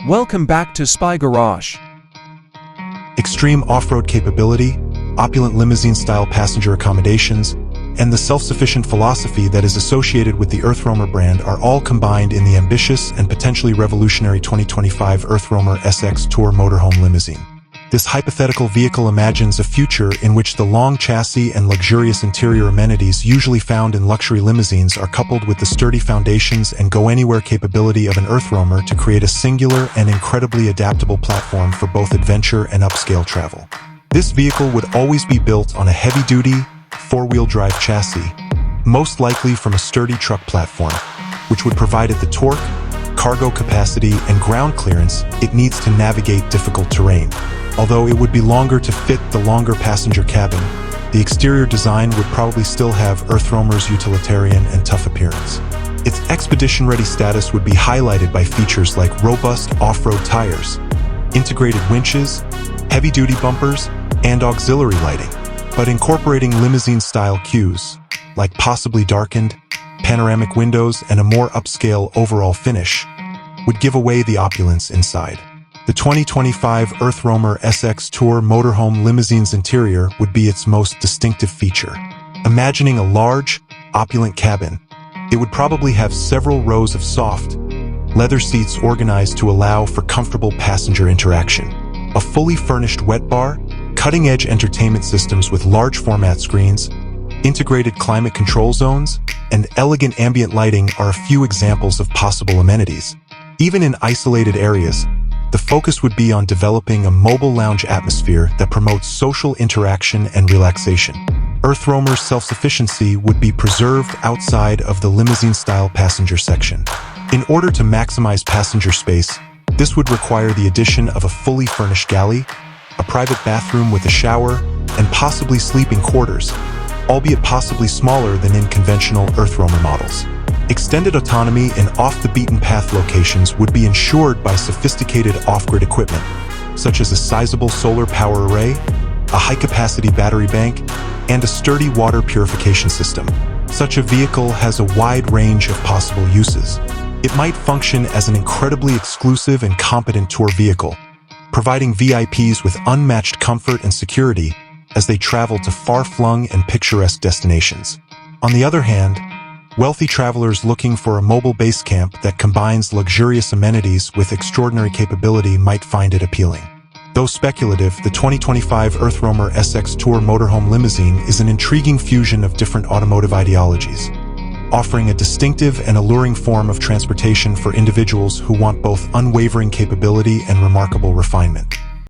Welcome back to Spy Garage. Extreme off-road capability, opulent limousine-style passenger accommodations, and the self-sufficient philosophy that is associated with the EarthRoamer brand are all combined in the ambitious and potentially revolutionary 2025 EarthRoamer SX Tour Motorhome Limousine. This hypothetical vehicle imagines a future in which the long chassis and luxurious interior amenities usually found in luxury limousines are coupled with the sturdy foundations and go-anywhere capability of an EarthRoamer to create a singular and incredibly adaptable platform for both adventure and upscale travel. This vehicle would always be built on a heavy-duty, four-wheel drive chassis, most likely from a sturdy truck platform, which would provide it the torque, cargo capacity, and ground clearance it needs to navigate difficult terrain. Although it would be longer to fit the longer passenger cabin, the exterior design would probably still have EarthRoamer's utilitarian and tough appearance. Its expedition-ready status would be highlighted by features like robust off-road tires, integrated winches, heavy-duty bumpers, and auxiliary lighting, but incorporating limousine-style cues, like possibly darkened, panoramic windows and a more upscale overall finish, would give away the opulence inside. The 2025 EarthRoamer SX Tour Motorhome Limousine's interior would be its most distinctive feature. Imagining a large, opulent cabin, it would probably have several rows of soft, leather seats organized to allow for comfortable passenger interaction, a fully furnished wet bar, cutting-edge entertainment systems with large format screens, integrated climate control zones, and elegant ambient lighting are a few examples of possible amenities. Even in isolated areas, the focus would be on developing a mobile lounge atmosphere that promotes social interaction and relaxation. EarthRoamer's self-sufficiency would be preserved outside of the limousine-style passenger section. In order to maximize passenger space, this would require the addition of a fully furnished galley, a private bathroom with a shower, and possibly sleeping quarters, albeit possibly smaller than in conventional EarthRoamer models. Extended autonomy in off-the-beaten-path locations would be ensured by sophisticated off-grid equipment, such as a sizable solar power array, a high-capacity battery bank, and a sturdy water purification system. Such a vehicle has a wide range of possible uses. It might function as an incredibly exclusive and competent tour vehicle, providing VIPs with unmatched comfort and security as they travel to far-flung and picturesque destinations. On the other hand, wealthy travelers looking for a mobile base camp that combines luxurious amenities with extraordinary capability might find it appealing. Though speculative, the 2025 EarthRoamer SX Tour Motorhome Limousine is an intriguing fusion of different automotive ideologies, offering a distinctive and alluring form of transportation for individuals who want both unwavering capability and remarkable refinement.